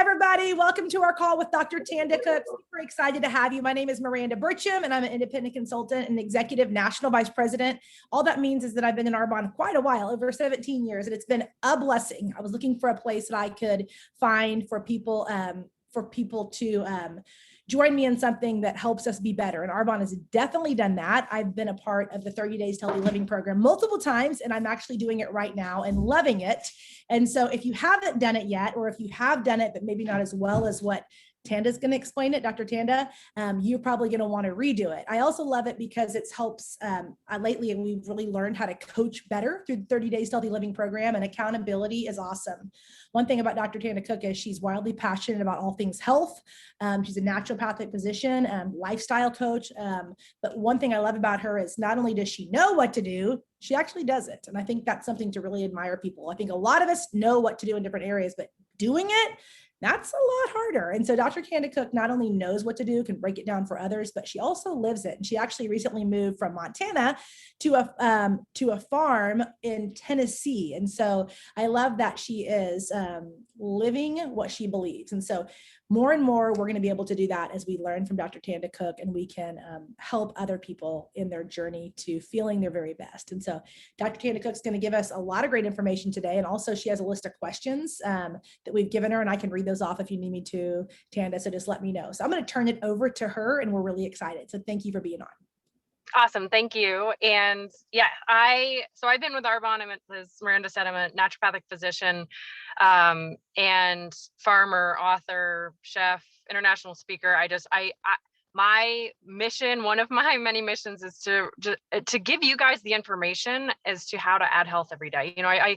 everybody. Welcome to our call with Dr. Tanda Cook. Super excited to have you. My name is Miranda Burcham, and I'm an independent consultant and executive national vice president. All that means is that I've been in Arbonne quite a while, over 17 years, and it's been a blessing. I was looking for a place that I could find for people to join me in something that helps us be better. And Arbonne has definitely done that. I've been a part of the 30 Days to Healthy Living program multiple times, and I'm actually doing it right now and loving it. And so if you haven't done it yet, or if you have done it, but maybe not as well as what Tanda's going to explain it, Dr. Tanda, you're probably going to want to redo it. I also love it because it helps lately, and we've really learned how to coach better through the 30 Days to Healthy Living program, and accountability is awesome. One thing about Dr. Tanda Cook is she's wildly passionate about all things health. She's a naturopathic physician, lifestyle coach. But one thing I love about her is not only does she know what to do, she actually does it. And I think that's something to really admire people. I think a lot of us know what to do in different areas, but doing it, that's a lot harder. And so Dr. Tanda Cook not only knows what to do, can break it down for others, but she also lives it. And she actually recently moved from Montana to a farm in Tennessee. And so I love that she is living what she believes. And so more and more, we're going to be able to do that as we learn from Dr. Tanda Cook, and we can help other people in their journey to feeling their very best. And so Dr. Tanda Cook's going to give us a lot of great information today. And also she has a list of questions that we've given her, and I can read those off if you need me to, Tanda. So just let me know. So I'm going to turn it over to her, and we're really excited. So thank you for being on. Awesome. Thank you. And yeah, I've been with Arbonne. As Miranda said, I'm a naturopathic physician, and farmer, author, chef, international speaker. My mission, one of my many missions, is to give you guys the information as to how to add health every day. I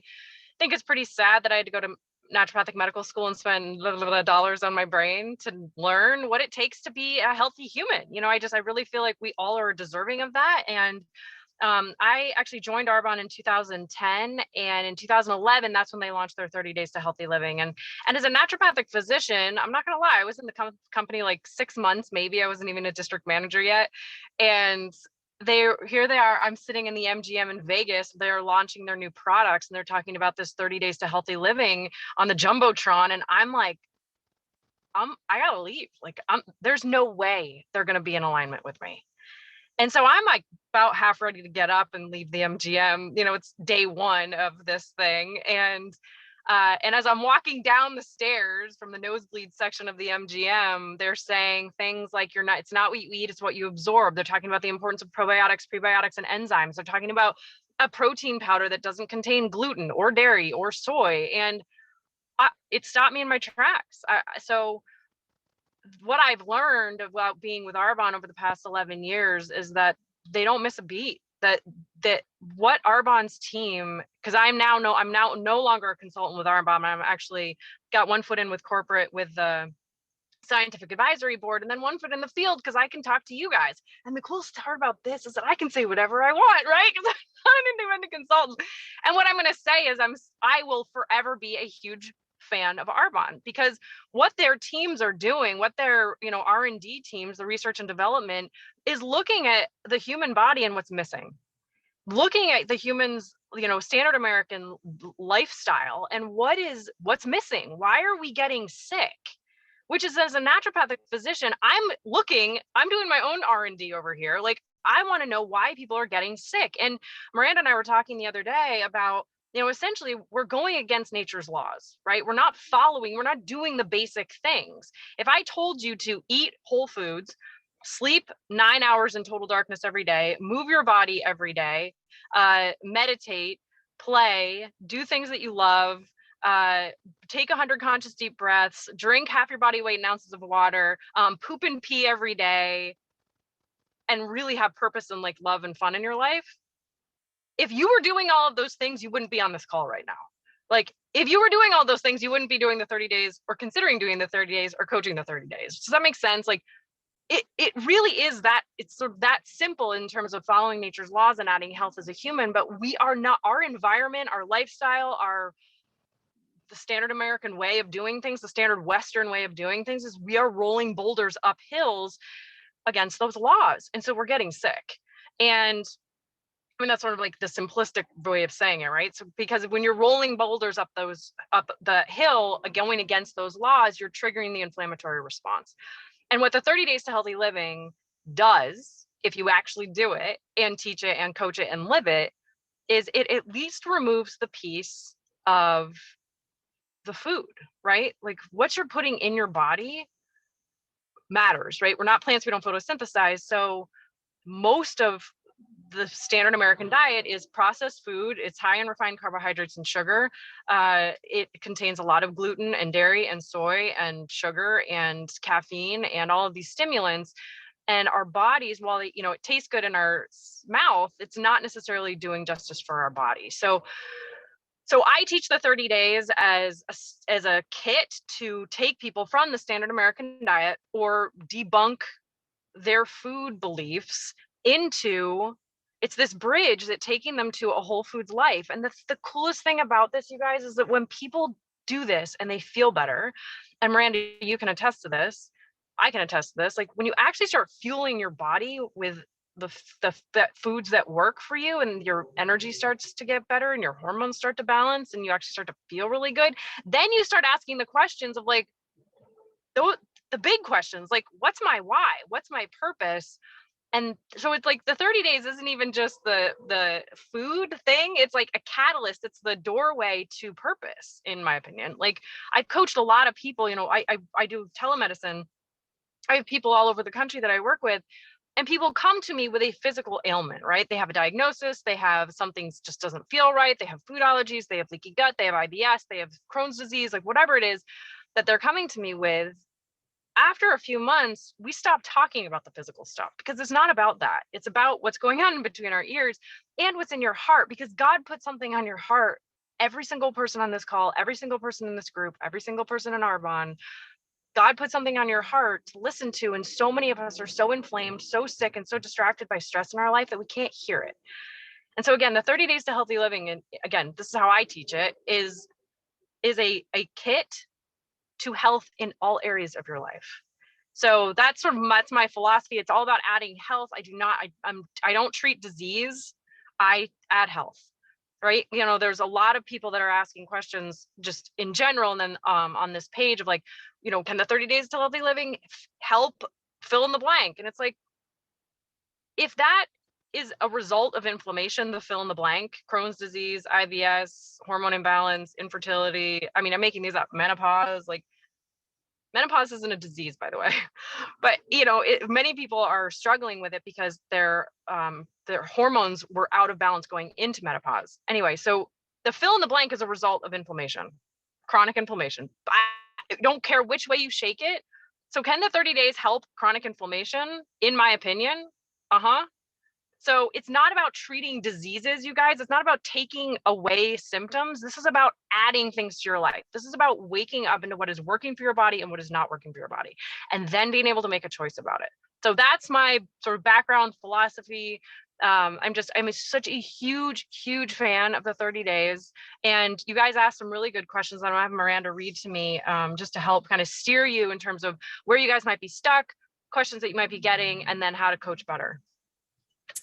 think it's pretty sad that I had to go to naturopathic medical school and spend dollars on my brain to learn what it takes to be a healthy human. I really feel like we all are deserving of that. And I actually joined Arbonne in 2010, and in 2011, that's when they launched their 30 Days to Healthy Living. And as a naturopathic physician, I'm not going to lie, I was in the company like 6 months, maybe. I wasn't even a district manager yet. And here they are. I'm sitting in the MGM in Vegas. They're launching their new products, and they're talking about this 30 Days to Healthy Living on the Jumbotron. And I'm like, I gotta leave. There's no way they're going to be in alignment with me. And so I'm like about half ready to get up and leave the MGM. It's day one of this thing. And as I'm walking down the stairs from the nosebleed section of the MGM, they're saying things like, it's not what you eat, it's what you absorb. They're talking about the importance of probiotics, prebiotics, and enzymes. They're talking about a protein powder that doesn't contain gluten or dairy or soy. And it stopped me in my tracks. So what I've learned about being with Arbonne over the past 11 years is that they don't miss a beat. That what Arbonne's team, because I'm now no longer a consultant with Arbonne. I'm actually got one foot in with corporate with the scientific advisory board, and then one foot in the field because I can talk to you guys. And the coolest part about this is that I can say whatever I want, right? Because I'm not an independent consultant. And what I'm going to say is I will forever be a huge fan of Arbonne, because what their teams are doing, what their R&D teams, the research and development, is looking at the human body and what's missing, looking at the humans, standard American lifestyle, and what's missing. Why are we getting sick? Which is, as a naturopathic physician, I'm doing my own R&D over here. I want to know why people are getting sick. And Miranda and I were talking the other day about, essentially we're going against nature's laws, right? We're not doing the basic things. If I told you to eat whole foods, sleep 9 hours in total darkness every day, move your body every day, meditate, play, do things that you love, take 100 conscious deep breaths, drink half your body weight in ounces of water, poop and pee every day, and really have purpose and love and fun in your life. If you were doing all of those things, you wouldn't be on this call right now. If you were doing all those things, you wouldn't be doing the 30 days or considering doing the 30 days or coaching the 30 days. Does that make sense? It really is that, it's sort of that simple in terms of following nature's laws and adding health as a human. But we are not, our environment, our lifestyle, the standard American way of doing things, the standard Western way of doing things, is we are rolling boulders up hills against those laws. And so we're getting sick. And I mean, that's sort of like the simplistic way of saying it, right? So because when you're rolling boulders up the hill, going against those laws, you're triggering the inflammatory response. And what the 30 days to healthy living does, if you actually do it and teach it and coach it and live it, is it at least removes the piece of the food, right? Like what you're putting in your body matters, right? We're not plants, we don't photosynthesize. So most of the standard American diet is processed food. It's high in refined carbohydrates and sugar. It contains a lot of gluten and dairy and soy and sugar and caffeine and all of these stimulants. And our bodies, while it, it tastes good in our mouth, it's not necessarily doing justice for our body. So I teach the 30 days as a kit to take people from the standard American diet or debunk their food beliefs into, it's this bridge that taking them to a whole foods life. And the coolest thing about this, you guys, is that when people do this and they feel better, and Miranda, you can attest to this, I can attest to this, like when you actually start fueling your body with the foods that work for you, and your energy starts to get better and your hormones start to balance and you actually start to feel really good, then you start asking the questions of like the big questions, like what's my why, what's my purpose. And so it's like the 30 days isn't even just the food thing, it's like a catalyst, it's the doorway to purpose, in my opinion. Like I've coached a lot of people, I do telemedicine. I have people all over the country that I work with, and people come to me with a physical ailment, right? They have a diagnosis, they have something just doesn't feel right, they have food allergies, they have leaky gut, they have IBS, they have Crohn's disease, like whatever it is that they're coming to me with. After a few months, we stop talking about the physical stuff because it's not about that. It's about what's going on in between our ears and what's in your heart, because God put something on your heart. Every single person on this call, every single person in this group, every single person in Arbonne, God put something on your heart to listen to. And so many of us are so inflamed, so sick, and so distracted by stress in our life that we can't hear it. And so again, the 30 days to healthy living, and again, this is how I teach it, is a kit to health in all areas of your life. So that's my philosophy. It's all about adding health. I don't treat disease. I add health, right? There's a lot of people that are asking questions just in general. And then on this page of like, can the 30 days to healthy living help fill in the blank? And it's like, if that is a result of inflammation, the fill in the blank, Crohn's disease, IBS, hormone imbalance, infertility. I mean, I'm making these up, menopause, like menopause isn't a disease, by the way, but many people are struggling with it because their hormones were out of balance going into menopause. Anyway, so the fill in the blank is a result of inflammation, chronic inflammation. I don't care which way you shake it. So can the 30 days help chronic inflammation? In my opinion, So it's not about treating diseases, you guys. It's not about taking away symptoms. This is about adding things to your life. This is about waking up into what is working for your body and what is not working for your body, and then being able to make a choice about it. So that's my sort of background philosophy. I'm such a huge fan of the 30 days. And you guys asked some really good questions. I'm gonna have Miranda read to me just to help kind of steer you in terms of where you guys might be stuck, questions that you might be getting, and then how to coach better.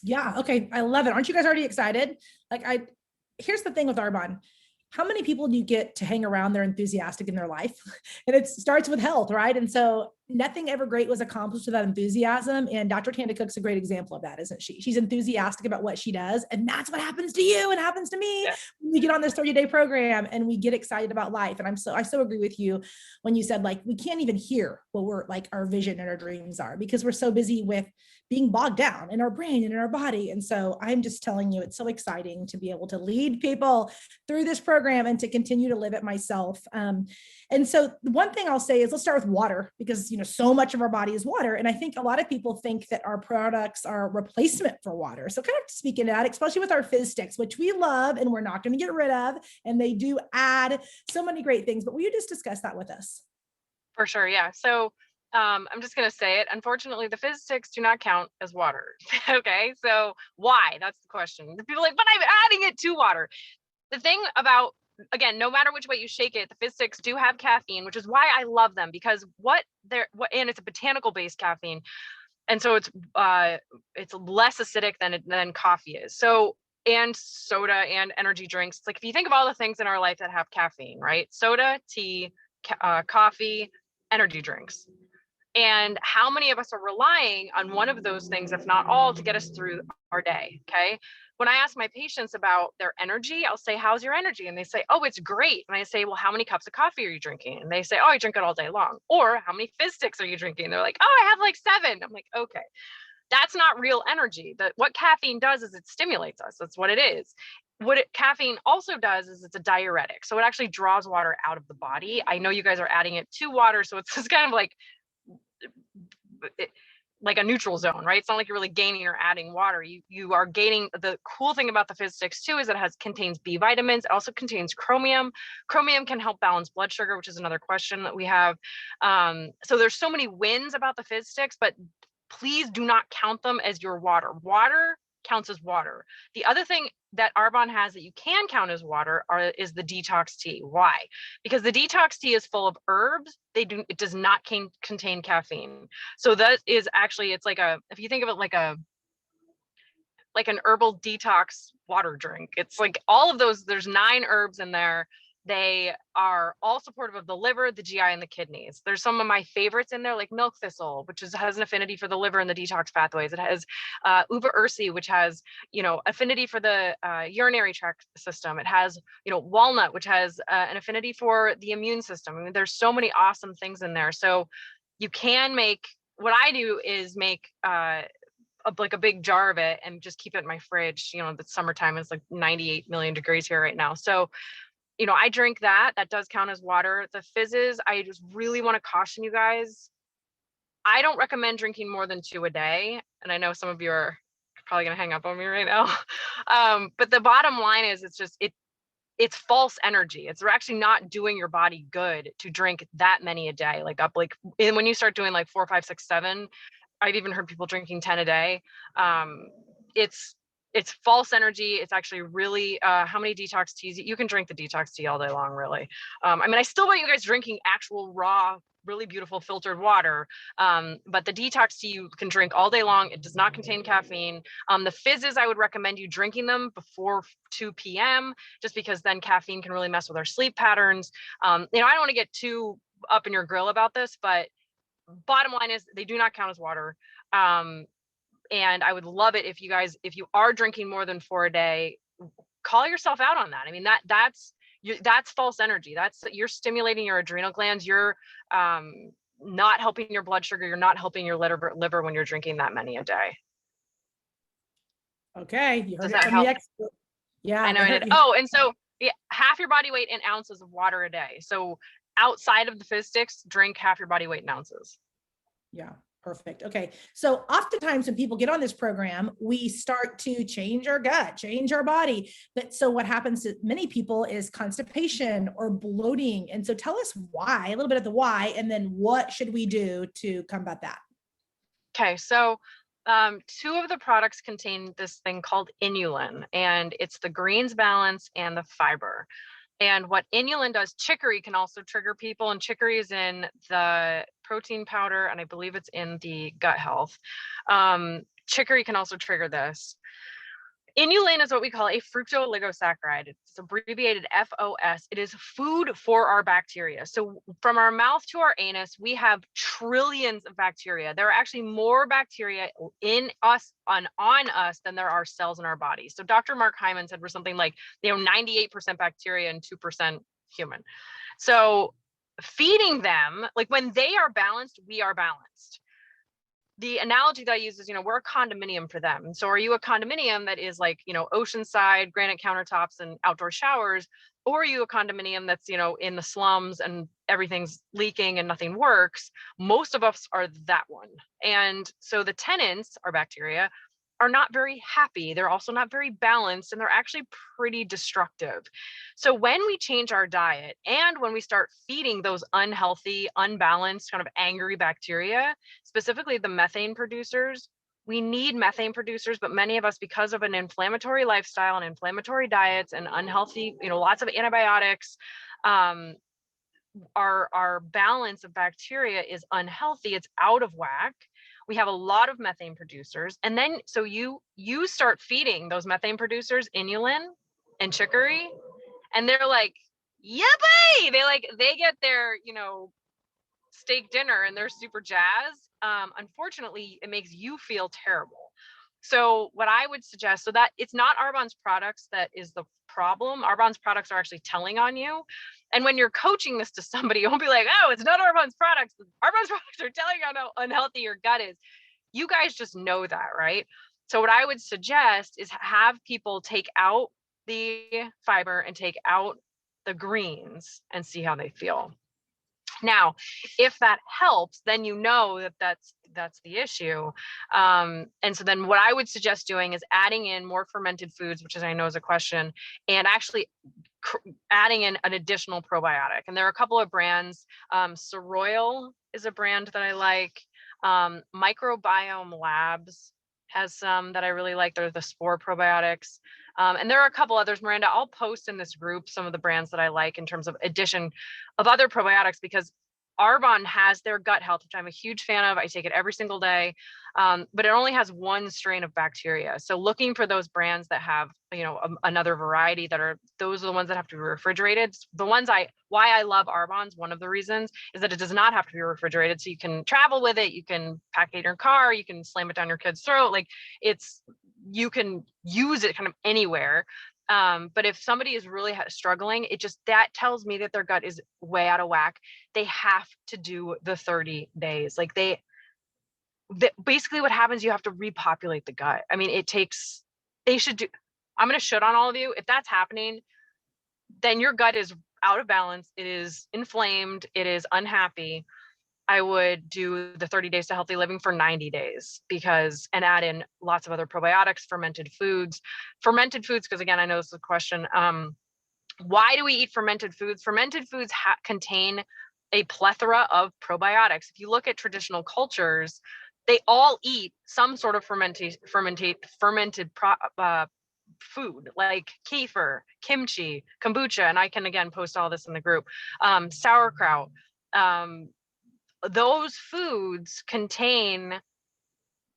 Yeah. Okay. I love it. Aren't you guys already excited? Here's the thing with Arbonne. How many people do you get to hang around? They're enthusiastic in their life, and it starts with health, right? And so nothing ever great was accomplished without enthusiasm. And Dr. Tanda Cook's a great example of that, isn't she? She's enthusiastic about what she does. And that's what happens to you and happens to me. Yeah. When we get on this 30-day program and we get excited about life. And I so agree with you when you said, like, we can't even hear what we're like, our vision and our dreams are, because we're so busy with being bogged down in our brain and in our body. And so I'm just telling you, it's so exciting to be able to lead people through this program and to continue to live it myself. And so the one thing I'll say is, let's start with water, because so much of our body is water. And I think a lot of people think that our products are a replacement for water. So kind of speaking to that, especially with our fizz sticks, which we love and we're not going to get rid of, and they do add so many great things, but will you just discuss that with us? For sure. Yeah. So I'm just going to say it. Unfortunately, the fizz sticks do not count as water. Okay. So why? That's the question. The people are like, but I'm adding it to water. The thing about, again, no matter which way you shake it, the fizz sticks do have caffeine, which is why I love them, because and it's a botanical based caffeine. And so it's less acidic than coffee is. So and soda and energy drinks. It's like, if you think of all the things in our life that have caffeine, right? Soda, tea, coffee, energy drinks. And how many of us are relying on one of those things, if not all, to get us through our day? Okay. When I ask my patients about their energy, I'll say, how's your energy? And they say, oh, it's great. And I say, well, how many cups of coffee are you drinking? And they say, oh, I drink it all day long. Or how many fizz sticks are you drinking? They're like, oh, I have like 7. I'm like, okay, that's not real energy. What caffeine does is it stimulates us. That's what it is. Caffeine also does is it's a diuretic. So it actually draws water out of the body. I know you guys are adding it to water. So it's just kind of like a neutral zone, right? It's not like you're really gaining or adding water. You are gaining. The cool thing about the fizz sticks too is it contains B vitamins. It also contains chromium. Chromium can help balance blood sugar, which is another question that we have. So there's so many wins about the fizz sticks, but please do not count them as your water. Water counts as water. The other thing that Arbonne has that you can count as water is the detox tea. Why? Because the detox tea is full of herbs. It does not contain caffeine. So that is actually, it's like if you think of it like an herbal detox water drink, it's like all of those, there's 9 herbs in there. They are all supportive of the liver, the GI, and the kidneys. There's some of my favorites in there, like milk thistle, which has an affinity for the liver and the detox pathways. It has uva ursi, which has, affinity for the urinary tract system. It has, walnut, which has an affinity for the immune system. I mean, there's so many awesome things in there. So you can what I do is make like a big jar of it and just keep it in my fridge. The summertime is like 98 million degrees here right now. So I drink that. That does count as water. The fizzes, I just really want to caution you guys. I don't recommend drinking more than 2 a day. And I know some of you are probably going to hang up on me right now. But the bottom line is it's false energy. It's actually not doing your body good to drink that many a day. And when you start doing like 4, 5, 6, 7, I've even heard people drinking 10 a day. It's false energy. It's actually really how many detox teas you can drink the detox tea all day long, really. I still want you guys drinking actual raw, really beautiful filtered water. But the detox tea you can drink all day long. It does not contain caffeine. The fizzes, I would recommend you drinking them before 2 p.m. just because then caffeine can really mess with our sleep patterns. I don't want to get too up in your grill about this, but bottom line is they do not count as water. And I would love it if you are drinking more than 4 a day, call yourself out on that. I mean, that's false energy. You're stimulating your adrenal glands. You're not helping your blood sugar. You're not helping your liver when you're drinking that many a day. Okay. You heard Does it that from help? the expert. Yeah. I know I did. Oh, and so half your body weight in ounces of water a day. So outside of the fizz sticks, drink half your body weight in ounces. Yeah. Perfect. Okay. So oftentimes when people get on this program, we start to change our gut, change our body. But so what happens to many people is constipation or bloating. And so tell us why, a little bit of the why, and then what should we do to combat that? Okay. So 2 of the products contain this thing called inulin, and it's the greens balance and the fiber. And what inulin does, chicory can also trigger people, and chicory is in the protein powder, and I believe it's in the gut health. Chicory can also trigger this. Inulin is what we call a fructooligosaccharide. It's abbreviated FOS. It is food for our bacteria. So from our mouth to our anus, we have trillions of bacteria. There are actually more bacteria in us, on us, than there are cells in our body. So Dr. Mark Hyman said we're something like, 98% bacteria and 2% human. So feeding them, like when they are balanced, we are balanced. The analogy that I use is, we're a condominium for them. So are you a condominium that is like, oceanside, granite countertops and outdoor showers? Or are you a condominium that's, in the slums and everything's leaking and nothing works? Most of us are that one. And so the tenants, our bacteria, are not very happy. They're also not very balanced, and they're actually pretty destructive. So when we change our diet and when we start feeding those unhealthy, unbalanced, kind of angry bacteria, specifically the methane producers, we need methane producers, but many of us, because of an inflammatory lifestyle and inflammatory diets and unhealthy, lots of antibiotics, our balance of bacteria is unhealthy. It's out of whack. We have a lot of methane producers. And then, so you start feeding those methane producers inulin and chicory, and they're like, yippee! They get their, steak dinner and they're super jazzed. Unfortunately, it makes you feel terrible. So what I would suggest, so that it's not Arbonne's products that is the problem. Arbonne's products are actually telling on you. And when you're coaching this to somebody, you won't be like, oh, it's not Arbonne's products. Arbonne's products are telling you how unhealthy your gut is. You guys just know that, right? So what I would suggest is have people take out the fiber and take out the greens and see how they feel. Now, if that helps, then you know that that's the issue. And so then what I would suggest doing is adding in more fermented foods, which I know is a question, and actually adding in an additional probiotic. And there are a couple of brands. Soroil is a brand that I like. Microbiome Labs has some that I really like. They're the spore probiotics. And there are a couple others, Miranda. I'll post in this group some of the brands that I like in terms of addition of other probiotics, because Arbonne has their gut health, which I'm a huge fan of. I take it every single day, but it only has one strain of bacteria. So looking for those brands that have, another variety those are the ones that have to be refrigerated. The ones why I love Arbonne's, one of the reasons is that it does not have to be refrigerated. So you can travel with it, you can pack it in your car, you can slam it down your kid's throat. You can use it kind of anywhere. But if somebody is really struggling, that tells me that their gut is way out of whack. They have to do the 30 days. Basically what happens, you have to repopulate the gut. I mean, I'm going to shit on all of you. If that's happening, then your gut is out of balance. It is inflamed. It is unhappy. I would do the 30 days to healthy living for 90 days and add in lots of other probiotics, fermented foods, because again, I know this is a question. Why do we eat fermented foods? Fermented foods contain a plethora of probiotics. If you look at traditional cultures, they all eat some sort of fermented food, like kefir, kimchi, kombucha, and I can again post all this in the group. Sauerkraut. Those foods contain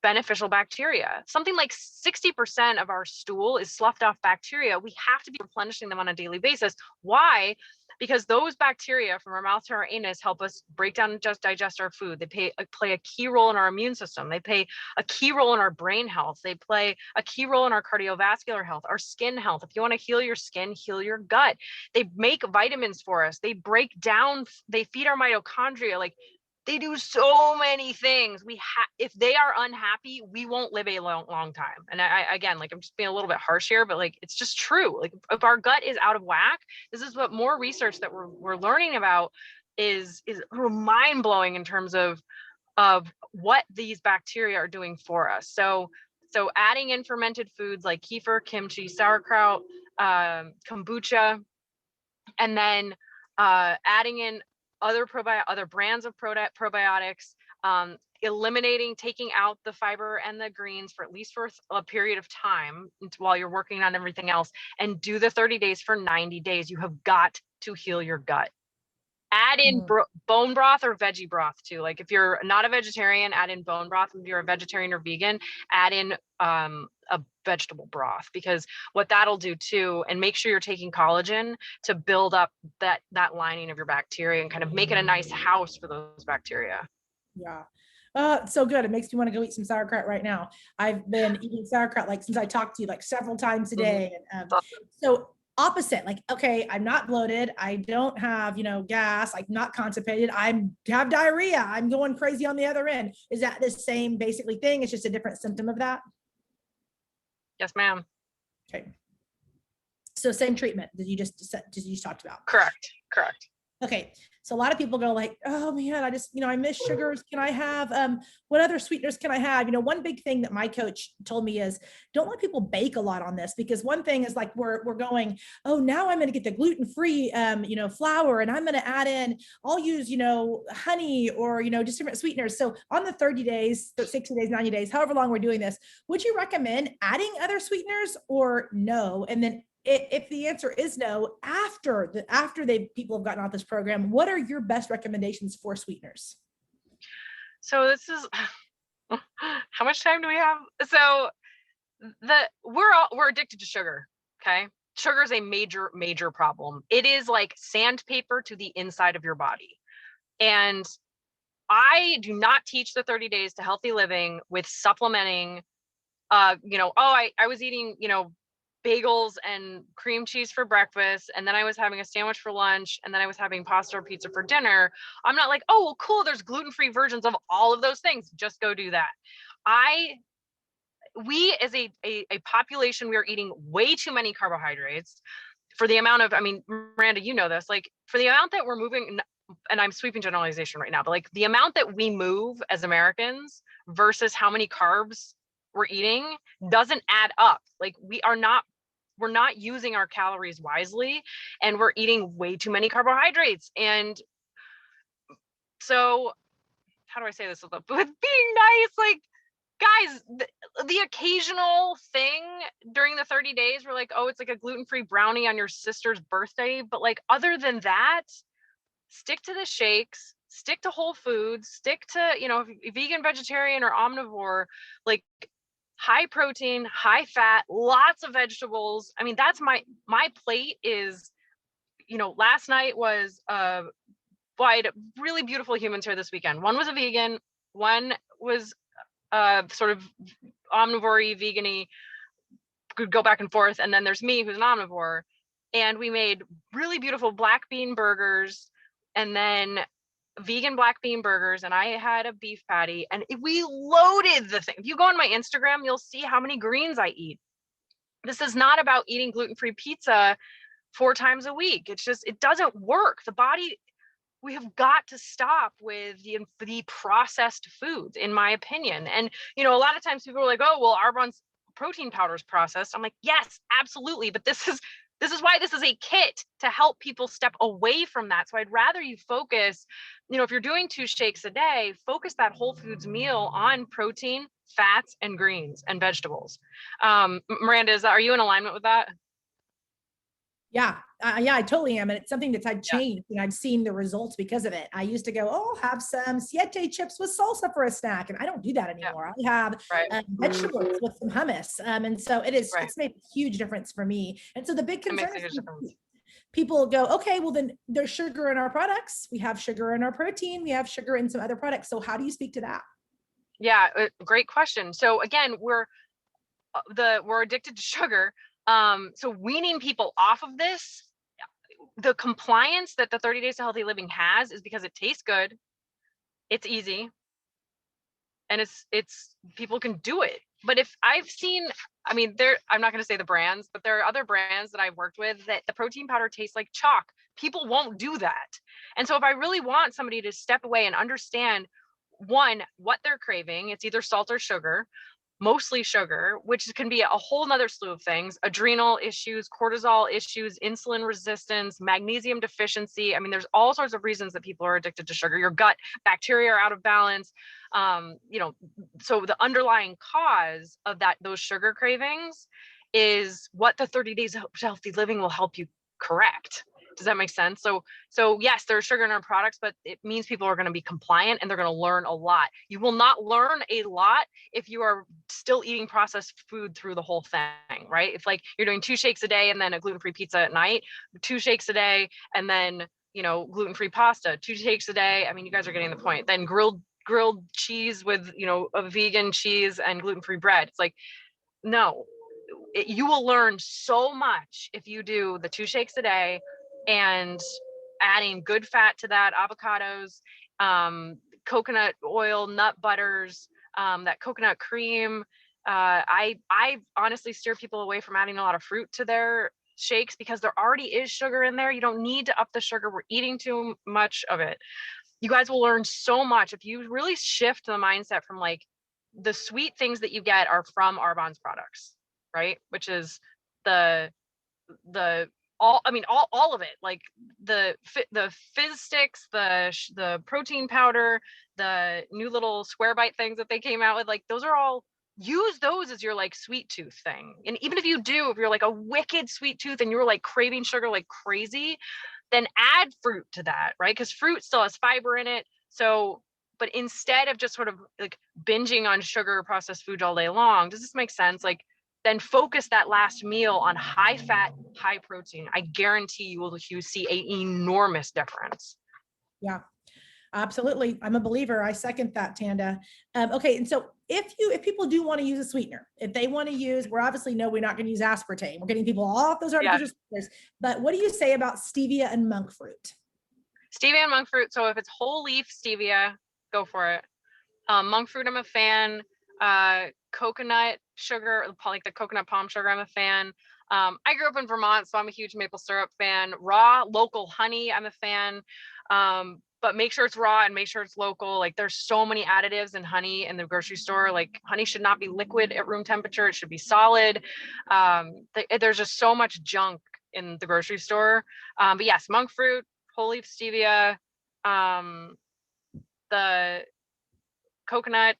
beneficial bacteria. Something like 60% of our stool is sloughed off bacteria. We have to be replenishing them on a daily basis. Why? Because those bacteria from our mouth to our anus help us break down and digest our food. They play a key role in our immune system. They play a key role in our brain health. They play a key role in our cardiovascular health, our skin health. If you want to heal your skin, heal your gut. They make vitamins for us. They feed our mitochondria. They do so many things. If they are unhappy, we won't live a long time. And I'm just being a little bit harsh here, but it's just true. If our gut is out of whack, this is what more research that we're learning about is mind blowing in terms of what these bacteria are doing for us. So adding in fermented foods like kefir, kimchi, sauerkraut, kombucha, and then adding in other brands of probiotics, taking out the fiber and the greens for at least for a period of time while you're working on everything else, and do the 30 days for 90 days. You have got to heal your gut. Add in bone broth or veggie broth too. If you're not a vegetarian, add in bone broth. If you're a vegetarian or vegan, add in a vegetable broth, because what that'll do too, and make sure you're taking collagen to build up that lining of your bacteria and kind of make it a nice house for those bacteria. Yeah. So good. It makes me want to go eat some sauerkraut right now. I've been eating sauerkraut since I talked to you several times a day. And so opposite, okay, I'm not bloated, I don't have gas, not constipated, I have diarrhea, I'm going crazy on the other end. Is that the same basically thing? It's just a different symptom of that? Yes, ma'am. Okay, so same treatment that you just talked about. Correct. Okay, so a lot of people go oh man, I just, I miss sugars. Can I have, what other sweeteners can I have? One big thing that my coach told me is don't let people bake a lot on this, because one thing is we're going, oh, now I'm going to get the gluten-free, flour, and I'm going to add in, I'll use, honey or, just different sweeteners. So on the 30 days, 60 days, 90 days, however long we're doing this, would you recommend adding other sweeteners or no? And then if the answer is no, after people have gotten off this program, what are your best recommendations for sweeteners? So this is How much time do we have? So we're addicted to sugar. Okay. Sugar is a major problem. It is like sandpaper to the inside of your body. And I do not teach the 30 days to healthy living with supplementing, I was eating, bagels and cream cheese for breakfast, and then I was having a sandwich for lunch, and then I was having pasta or pizza for dinner. I'm not like, oh, well, cool, there's gluten-free versions of all of those things. Just go do that. We as a population, we are eating way too many carbohydrates for the amount of, I mean, Miranda, you know this, like for the amount that we're moving, and I'm sweeping generalization right now, but like the amount that we move as Americans versus how many carbs we're eating doesn't add up. Like we're not using our calories wisely, and we're eating way too many carbohydrates. And so how do I say this with being nice? Like, guys, the occasional thing during the 30 days, we're like, oh, it's like a gluten-free brownie on your sister's birthday. But like, other than that, stick to the shakes, stick to whole foods, stick to, vegan, vegetarian, or omnivore, like high protein, high fat, lots of vegetables. I mean, that's my plate is, last night was well, I had really beautiful humans here this weekend. One was a vegan, one was sort of omnivore-y, vegan-y, could go back and forth. And then there's me, who's an omnivore. And we made really beautiful black bean burgers, and then vegan black bean burgers. And I had a beef patty, and we loaded the thing. If you go on my Instagram, you'll see how many greens I eat. This is not about eating gluten-free pizza 4 times a week. It's just, it doesn't work. The body, we have got to stop with the processed foods, in my opinion. And, a lot of times people are like, oh, well, Arbonne's protein powder is processed. I'm like, yes, absolutely. But this is why this is a kit to help people step away from that. So I'd rather you focus, if you're doing 2 shakes a day, focus that whole foods meal on protein, fats, and greens and vegetables. Miranda, are you in alignment with that? Yeah, I totally am. And it's something that's I've Yeah. changed, and I've seen the results because of it. I used to go, oh, have some siete chips with salsa for a snack. And I don't do that Yeah. anymore. I have Right. vegetables with some hummus. And so Right. it's made a huge difference for me. And so the big It makes concern a huge is difference. people go, okay, well, then there's sugar in our products. We have sugar in our protein. We have sugar in some other products. So how do you speak to that? Yeah, great question. So again, we're addicted to sugar. So weaning people off of this, the compliance that the 30 days to healthy living has is because it tastes good, it's easy, and it's people can do it. But if I've seen, I mean, I'm not going to say the brands, but there are other brands that I've worked with that the protein powder tastes like chalk. People won't do that. And so if I really want somebody to step away and understand, one, what they're craving, it's either salt or sugar, mostly sugar, which can be a whole nother slew of things: adrenal issues, cortisol issues, insulin resistance, magnesium deficiency. I mean, there's all sorts of reasons that people are addicted to sugar. Your gut bacteria are out of balance. So the underlying cause of those sugar cravings is what the 30 days of healthy living will help you correct. Does that make sense? So yes, there's sugar in our products, but it means people are going to be compliant and they're going to learn a lot. You will not learn a lot if you are still eating processed food through the whole thing, right? If like you're doing 2 shakes a day and then a gluten-free pizza at night, 2 shakes a day and then, gluten-free pasta, 2 shakes a day. I mean, you guys are getting the point. Then grilled cheese with, a vegan cheese and gluten-free bread. It's like, no, you will learn so much if you do the 2 shakes a day and adding good fat to that, avocados, coconut oil, nut butters, that coconut cream. I honestly steer people away from adding a lot of fruit to their shakes because there already is sugar in there. You don't need to up the sugar. We're eating too much of it. You guys will learn so much if you really shift the mindset from like the sweet things that you get are from Arbonne's products, right? Which is the all of it, like the fizz sticks, the protein powder, the new little square bite things that they came out with, like those are all, use those as your like sweet tooth thing. And even if you're like a wicked sweet tooth and you're like craving sugar like crazy, then add fruit to that, right? Because fruit still has fiber in it. So but instead of just sort of like binging on sugar processed foods all day long, does this make sense? Like, then focus that last meal on high fat, high protein. I guarantee you see an enormous difference. Yeah, absolutely. I'm a believer. I second that, Tanda. Okay. And so if people do want to use a sweetener, if they want to use, we're obviously know we're not going to use aspartame. We're getting people off those artificial sweeteners. But what do you say about stevia and monk fruit? Stevia and monk fruit. So if it's whole leaf stevia, go for it. Monk fruit, I'm a fan. Coconut sugar, like the coconut palm sugar, I'm a fan. I grew up in Vermont, so I'm a huge maple syrup fan. Raw local honey, I'm a fan. But make sure it's raw and make sure it's local. Like, there's so many additives in honey in the grocery store. Like, honey should not be liquid at room temperature. It should be solid. There's just so much junk in the grocery store. But yes, monk fruit, whole leaf stevia, the coconut,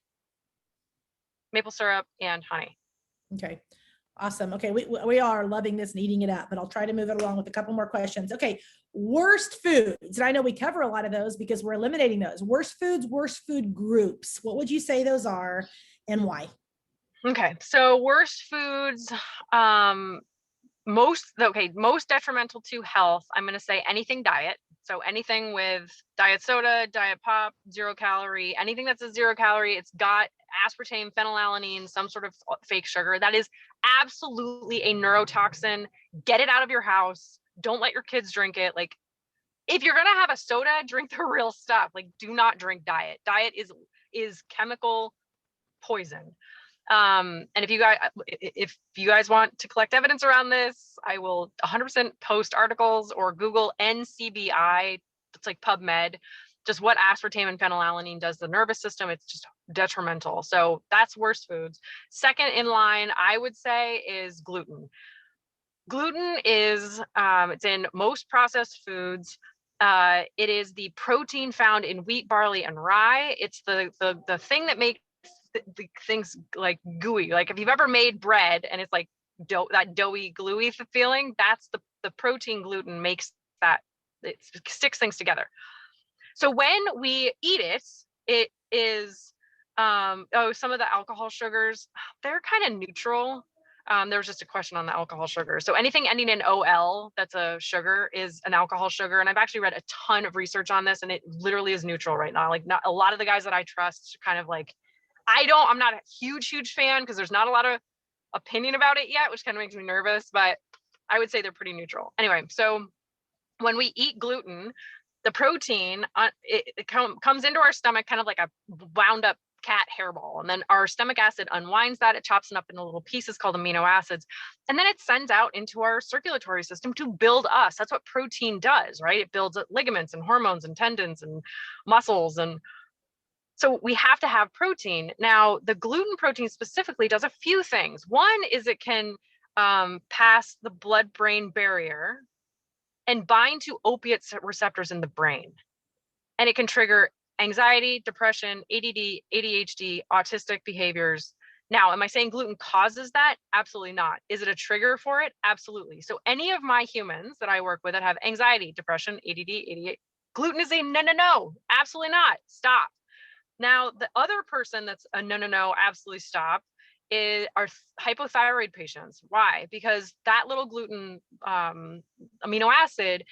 maple syrup, and honey. Okay. Awesome. Okay. We are loving this and eating it up, but I'll try to move it along with a couple more questions. Okay. Worst foods. And I know we cover a lot of those because we're eliminating those. Worst foods, worst food groups. What would you say those are and why? Okay. So worst foods, most detrimental to health, I'm going to say anything diet. So anything with diet soda, diet pop, 0 calorie, anything that's a 0 calorie, it's got aspartame, phenylalanine, some sort of fake sugar. That is absolutely a neurotoxin. Get it out of your house. Don't let your kids drink it. Like, if you're going to have a soda, drink the real stuff. Like, do not drink diet. Diet is chemical poison. And if you guys want to collect evidence around this, I will 100% post articles or Google NCBI. It's like PubMed, just what aspartame and phenylalanine does to the nervous system. It's just detrimental. So that's worst foods. Second in line, I would say, is gluten. Gluten is, it's in most processed foods. It is the protein found in wheat, barley, and rye. It's the thing that makes the things like gooey. Like, if you've ever made bread and it's like dough, that doughy, gluey feeling, that's the protein. Gluten makes that, it sticks things together. So when we eat it, it is, some of the alcohol sugars, they're kind of neutral. There was just a question on the alcohol sugar. So anything ending in OL that's a sugar is an alcohol sugar. And I've actually read a ton of research on this, and it literally is neutral right now. Like, not a lot of the guys that I trust kind of like, I'm not a huge fan because there's not a lot of opinion about it yet, which kind of makes me nervous, but I would say they're pretty neutral. Anyway, so when we eat gluten, the protein, comes into our stomach kind of like a wound up cat hairball. And then our stomach acid unwinds that. It chops it up into little pieces called amino acids. And then it sends out into our circulatory system to build us. That's what protein does, right? It builds ligaments and hormones and tendons and muscles. And so we have to have protein. Now, the gluten protein specifically does a few things. One is it can pass the blood-brain barrier and bind to opiate receptors in the brain. And it can trigger anxiety, depression, ADD, ADHD, autistic behaviors. Now, am I saying gluten causes that? Absolutely not. Is it a trigger for it? Absolutely. So any of my humans that I work with that have anxiety, depression, ADD, ADHD, gluten is a no, absolutely not. Stop. Now, the other person that's a no, absolutely stop are hypothyroid patients. Why? Because that little gluten amino acid,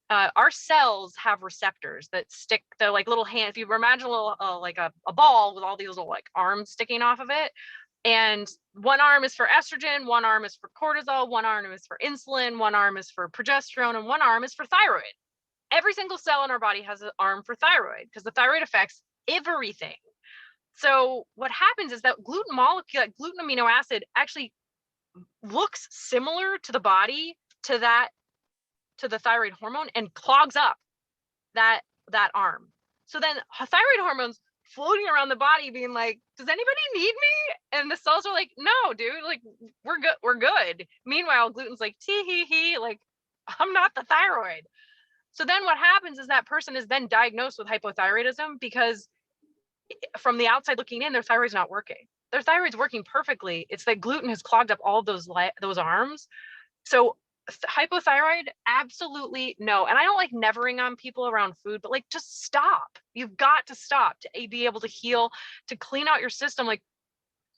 our cells have receptors that stick. They're like little hand. If you imagine a little like a ball with all these little like arms sticking off of it, and one arm is for estrogen, one arm is for cortisol, one arm is for insulin, one arm is for progesterone, and one arm is for thyroid. Every single cell in our body has an arm for thyroid because the thyroid affects everything. So what happens is that gluten molecule, gluten amino acid, actually looks similar to the body, to the thyroid hormone, and clogs up that arm. So then thyroid hormones floating around the body being like, does anybody need me? And the cells are like, no, dude, like, we're good. Meanwhile, gluten's like, tee hee hee, like, I'm not the thyroid. So then what happens is that person is then diagnosed with hypothyroidism because from the outside looking in, their thyroid's not working. Their thyroid's working perfectly. It's that gluten has clogged up all of those arms. So hypothyroid, absolutely no. And I don't like nevering on people around food, but like, just stop. You've got to stop to be able to heal, to clean out your system. Like,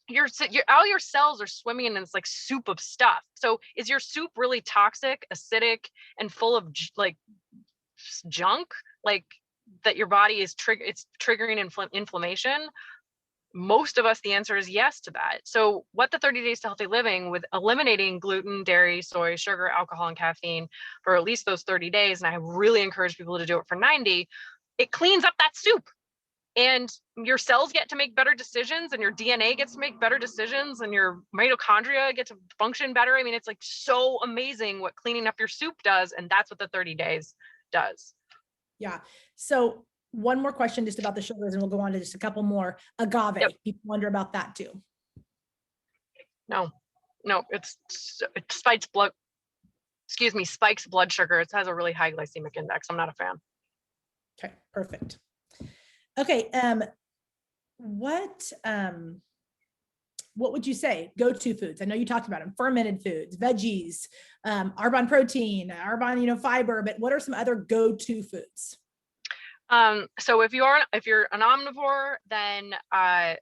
your all your cells are swimming in this like soup of stuff. So is your soup really toxic, acidic, and full of like junk, like that your body is it's triggering inflammation? Most of us, the answer is yes to that. So what the 30 days to healthy living, with eliminating gluten, dairy, soy, sugar, alcohol, and caffeine for at least those 30 days, and I really encourage people to do it for 90, it cleans up that soup. And your cells get to make better decisions, and your DNA gets to make better decisions, and your mitochondria get to function better. I mean, it's like so amazing what cleaning up your soup does. And that's what the 30 days does. Yeah. So one more question just about the sugars, and we'll go on to just a couple more. Agave. Yep. People wonder about that too. No, it spikes blood sugar. It has a really high glycemic index. I'm not a fan. Okay, perfect. Okay, what would you say go-to foods? I know you talked about them: fermented foods, veggies, Arbonne protein, Arbonne, fiber. But what are some other go-to foods? So if you're an omnivore, then I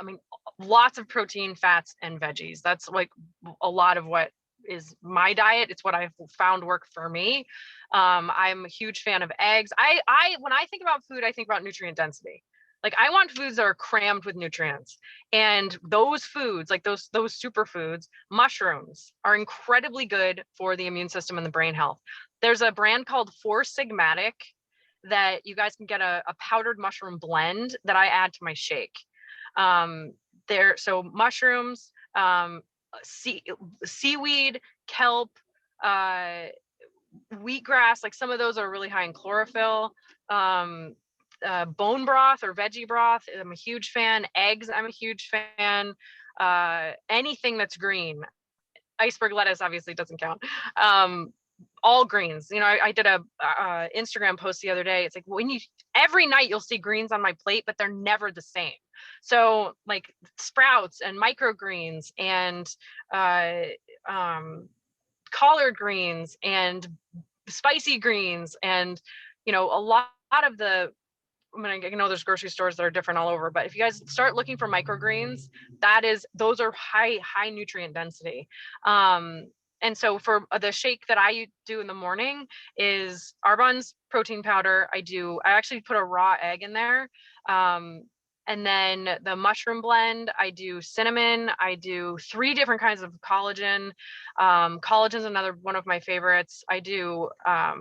mean, lots of protein, fats, and veggies. That's like a lot of what is my diet. It's what I've found work for me. I'm a huge fan of eggs. When I think about food, I think about nutrient density. Like, I want foods that are crammed with nutrients, and those foods, like those superfoods, mushrooms, are incredibly good for the immune system and the brain health. There's a brand called Four Sigmatic that you guys can get a powdered mushroom blend that I add to my shake. So mushrooms, seaweed, kelp, wheatgrass, like some of those are really high in chlorophyll. Bone broth or veggie broth, I'm a huge fan. Eggs, I'm a huge fan. Anything that's green. Iceberg lettuce obviously doesn't count. All greens. I did a Instagram post the other day. It's like, every night you'll see greens on my plate, but they're never the same. So like sprouts and microgreens and collard greens and spicy greens, and a lot of the, I know there's grocery stores that are different all over, but if you guys start looking for microgreens, those are high nutrient density. And so for the shake that I do in the morning is Arbonne's protein powder. I actually put a raw egg in there. And then the mushroom blend, I do cinnamon. I do 3 different kinds of collagen. Collagen is another one of my favorites. I do, I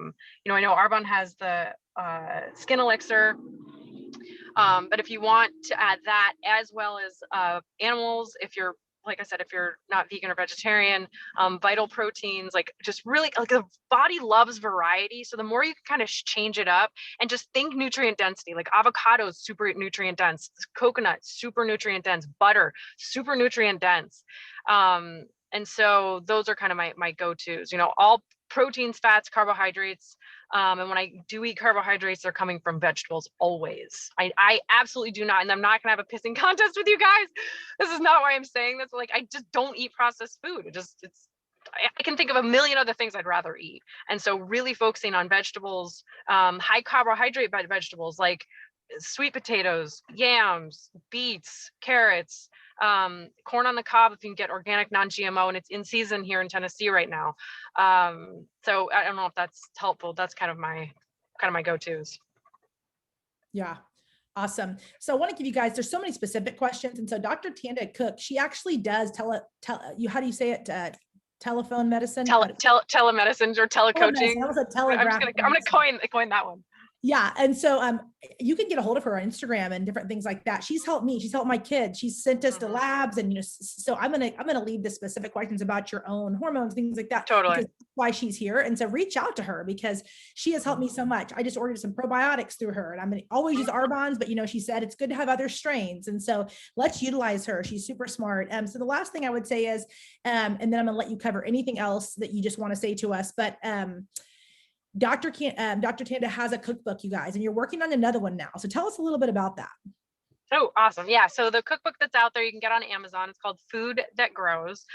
know Arbonne has the skin elixir. But if you want to add that, as well as animals, like I said, if you're not vegan or vegetarian, vital proteins, like just really, like, the body loves variety. So the more you can kind of change it up and just think nutrient density, like avocado is super nutrient dense, coconut, super nutrient dense, butter, super nutrient dense. And so those are kind of my go-tos, all proteins, fats, carbohydrates. And when I do eat carbohydrates, they're coming from vegetables always. I absolutely do not. And I'm not going to have a pissing contest with you guys. This is not why I'm saying this. Like, I just don't eat processed food. I can think of a million other things I'd rather eat. And so really focusing on vegetables, high carbohydrate vegetables like sweet potatoes, yams, beets, carrots, corn on the cob if you can get organic, non-GMO, and it's in season here in Tennessee right now. So I don't know if that's helpful. That's kind of my go-tos. Yeah. Awesome. So I want to give you guys, there's so many specific questions. And so Dr. Tanda Cook, she actually does tell you, how do you say it? Telephone medicine? Telemedicine or telecoaching. That was a I'm gonna coin that one. Yeah. And so you can get a hold of her on Instagram and different things like that. She's helped me. She's helped my kids. She's sent us to labs. And so I'm gonna leave the specific questions about your own hormones, things like that. Totally. That's why she's here. And so reach out to her because she has helped me so much. I just ordered some probiotics through her, and I'm gonna always use Arbonne's, but she said it's good to have other strains. And so let's utilize her. She's super smart. So the last thing I would say is, and then I'm gonna let you cover anything else that you just want to say to us, but Dr. Tanda has a cookbook, you guys, and you're working on another one now. So tell us a little bit about that. Oh, awesome. Yeah. So the cookbook that's out there, you can get on Amazon. It's called Food That Grows.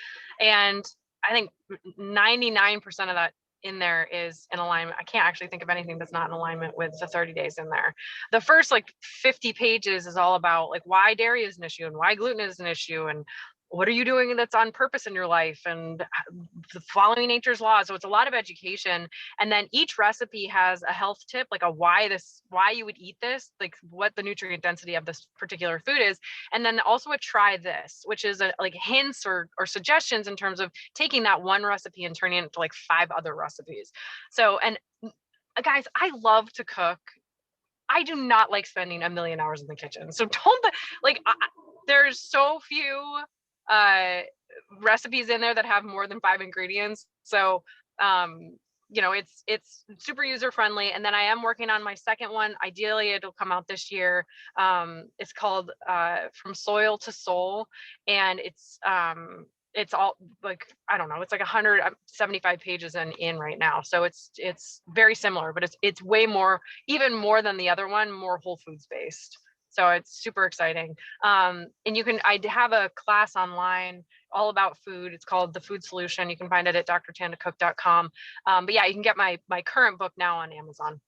And I think 99% of that in there is in alignment. I can't actually think of anything that's not in alignment with the 30 days in there. The first like 50 pages is all about like why dairy is an issue and why gluten is an issue and what are you doing that's on purpose in your life and following nature's laws. So it's a lot of education. And then each recipe has a health tip, like a why you would eat this, like what the nutrient density of this particular food is. And then also a try this, which is like hints or suggestions in terms of taking that one recipe and turning it into like 5 other recipes. So, and guys, I love to cook. I do not like spending a million hours in the kitchen. So don't like, there's so few recipes in there that have more than 5 ingredients. So, you know, it's super user friendly. And then I am working on my second one. Ideally, it'll come out this year. It's called From Soil to Soul, and it's all like, I don't know, it's like 175 pages in right now. So it's very similar, but it's way more, even more than the other one, more whole foods based. So it's super exciting. And I have a class online all about food. It's called The Food Solution. You can find it at drtandacook.com. But yeah, you can get my current book now on Amazon.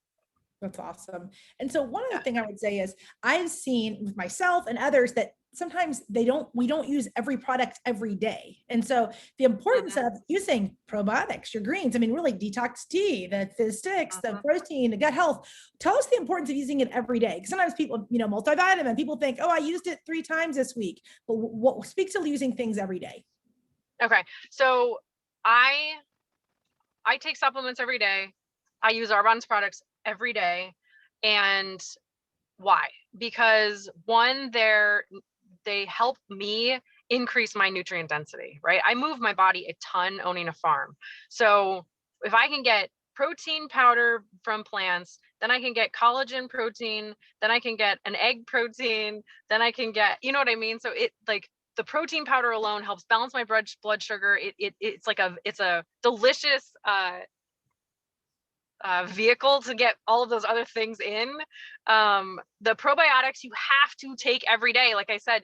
That's awesome. And so one other thing I would say is I've seen with myself and others that sometimes we don't use every product every day. And so the importance of using probiotics, your greens, I mean, really detox tea, the fizz sticks, the protein, the gut health. Tell us the importance of using it every day. Because sometimes people, you know, multivitamin, people think, oh, I used it 3 times this week. But what speaks to using things every day? Okay. So I take supplements every day. I use Arbonne's products every day. And why? Because one, they help me increase my nutrient density, right? I move my body a ton owning a farm. So if I can get protein powder from plants, then I can get collagen protein, then I can get an egg protein, then I can get, you know what I mean? So it like the protein powder alone helps balance my blood sugar. It's like it's a delicious vehicle to get all of those other things in. The probiotics you have to take every day. Like I said,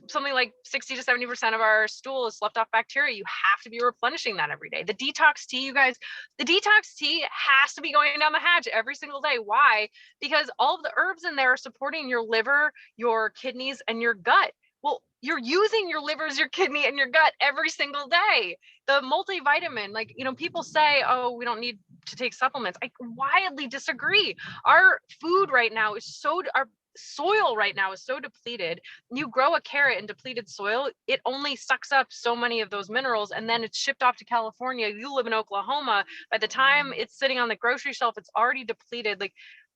something like 60 to 70% of our stool is sloughed off bacteria. You have to be replenishing that every day. The detox tea, you guys, the detox tea has to be going down the hatch every single day. Why? Because all of the herbs in there are supporting your liver, your kidneys, and your gut. Well, you're using your livers, your kidney, and your gut every single day. The multivitamin, like, you know, people say, oh, we don't need to take supplements. I wildly disagree. Our food right now is our soil right now is so depleted. You grow a carrot in depleted soil, it only sucks up so many of those minerals, and then it's shipped off to California. You live in Oklahoma. By the time it's sitting on the grocery shelf, it's already depleted. Like,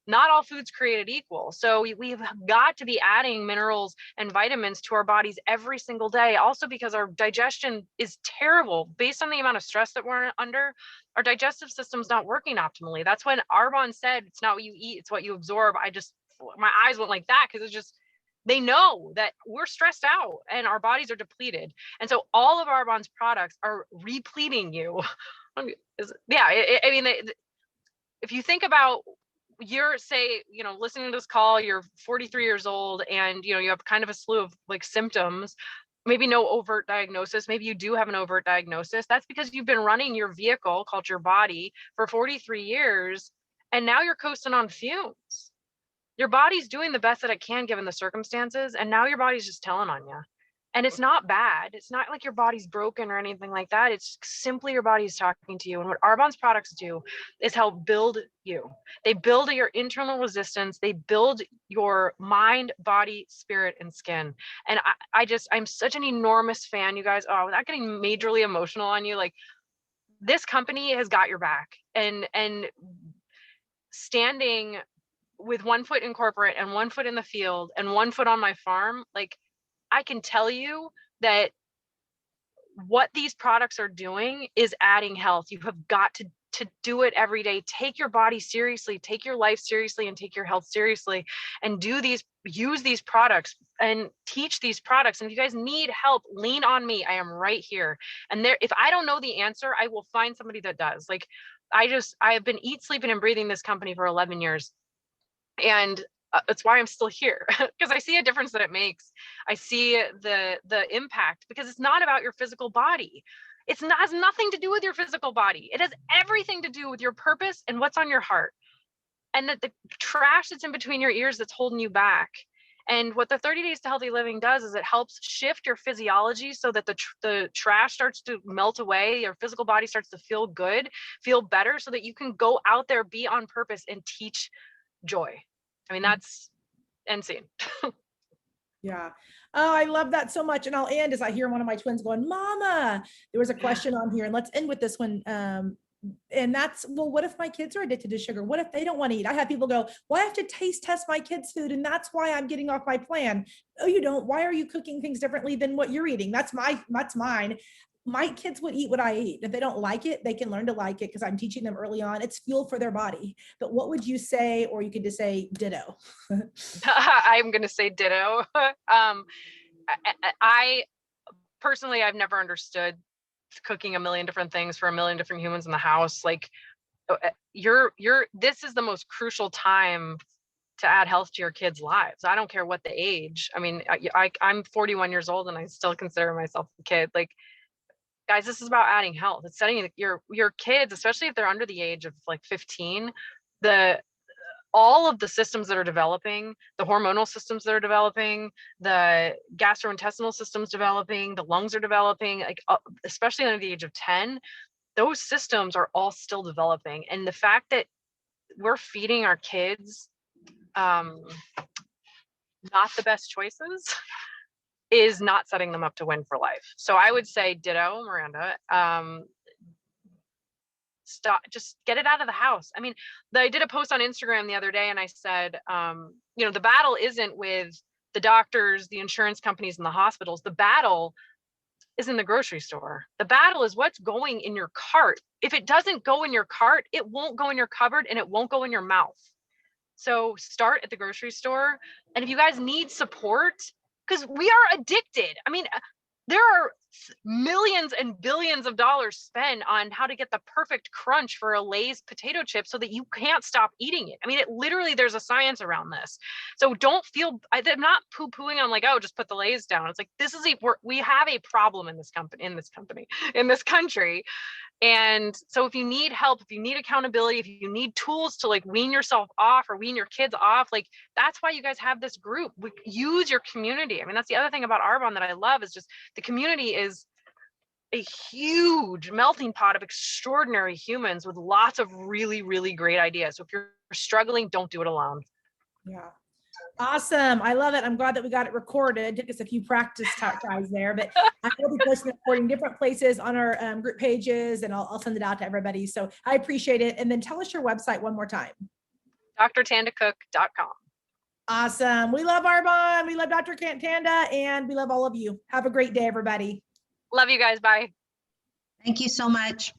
not all foods created equal. So we've got to be adding minerals and vitamins to our bodies every single day. Also, because our digestion is terrible based on the amount of stress that we're under. Our digestive system's not working optimally. That's when Arbonne said, it's not what you eat, it's what you absorb. My eyes went like that, because it's just, they know that we're stressed out and our bodies are depleted. And so all of Arbonne's products are repleting you. If you think about, you're, say, you know, listening to this call, you're 43 years old and, you know, you have kind of a slew of like symptoms, maybe no overt diagnosis. Maybe you do have an overt diagnosis. That's because you've been running your vehicle called your body for 43 years. And now you're coasting on fumes. Your body's doing the best that it can given the circumstances. And now your body's just telling on you. And it's not bad. It's not like your body's broken or anything like that. It's simply your body's talking to you. And what Arbonne's products do is help build you. They build your internal resistance. They build your mind, body, spirit, and skin. And I'm such an enormous fan, you guys. Oh, without getting majorly emotional on you, like, this company has got your back. And standing with one foot in corporate and one foot in the field and one foot on my farm, like, I can tell you that what these products are doing is adding health. You have got to do it every day. Take your body seriously, take your life seriously, and take your health seriously, and use these products and teach these products. And if you guys need help, lean on me. I am right here. And if I don't know the answer, I will find somebody that does. Like, I have been eat, sleeping, and breathing this company for 11 years. And That's why I'm still here, because I see a difference that it makes. I see the impact, because it's not about your physical body. It's not, has nothing to do with your physical body. It has everything to do with your purpose and what's on your heart. And that the trash that's in between your ears that's holding you back. And what the 30 Days to Healthy Living does is it helps shift your physiology so that the trash starts to melt away. Your physical body starts to feel good, feel better, so that you can go out there, be on purpose, and teach joy. I mean, that's insane. Yeah. Oh, I love that so much. And I'll end as I hear one of my twins going, Mama. There was a question on here, and let's end with this one. And that's, well, what if my kids are addicted to sugar? What if they don't want to eat? I have people go, well, I have to taste test my kids' food, and that's why I'm getting off my plan. Oh, you don't. Why are you cooking things differently than what you're eating? That's mine. My kids would eat what I eat. If they don't like it, they can learn to like it, because I'm teaching them early on. It's fuel for their body. But what would you say? Or you could just say ditto. I'm going to say ditto. I personally, I've never understood cooking a million different things for a million different humans in the house. Like, this is the most crucial time to add health to your kids' lives. I don't care what the age. I mean, I'm 41 years old and I still consider myself a kid. Like, guys, this is about adding health. It's setting your kids, especially if they're under the age of like 15, all of the systems that are developing, the hormonal systems that are developing, the gastrointestinal systems developing, the lungs are developing, like especially under the age of 10, those systems are all still developing. And the fact that we're feeding our kids not the best choices is not setting them up to win for life. So I would say ditto, Miranda. Stop, just get it out of the house. I mean, I did a post on Instagram the other day and I said, the battle isn't with the doctors, the insurance companies, and the hospitals. The battle is in the grocery store. The battle is what's going in your cart. If it doesn't go in your cart, it won't go in your cupboard and it won't go in your mouth. So start at the grocery store. And if you guys need support, because we are addicted. I mean, there are millions and billions of dollars spent on how to get the perfect crunch for a Lay's potato chip so that you can't stop eating it. I mean, there's a science around this. So don't feel, I'm not poo-pooing on like, oh, just put the Lay's down. It's like, we have a problem in this country. And so if you need help, if you need accountability, if you need tools to like wean yourself off or wean your kids off, like that's why you guys have this group. Use your community. I mean, that's the other thing about Arbonne that I love is just the community is a huge melting pot of extraordinary humans with lots of really, really great ideas. So if you're struggling, don't do it alone. Yeah. Awesome. I love it. I'm glad that we got it recorded. It took us a few practice tries there, but I will be posting the recording different places on our group pages, and I'll send it out to everybody. So I appreciate it. And then tell us your website one more time. drtandacook.com. Awesome. We love Arbonne. We love Dr. Tanda, and we love all of you. Have a great day, everybody. Love you guys. Bye. Thank you so much.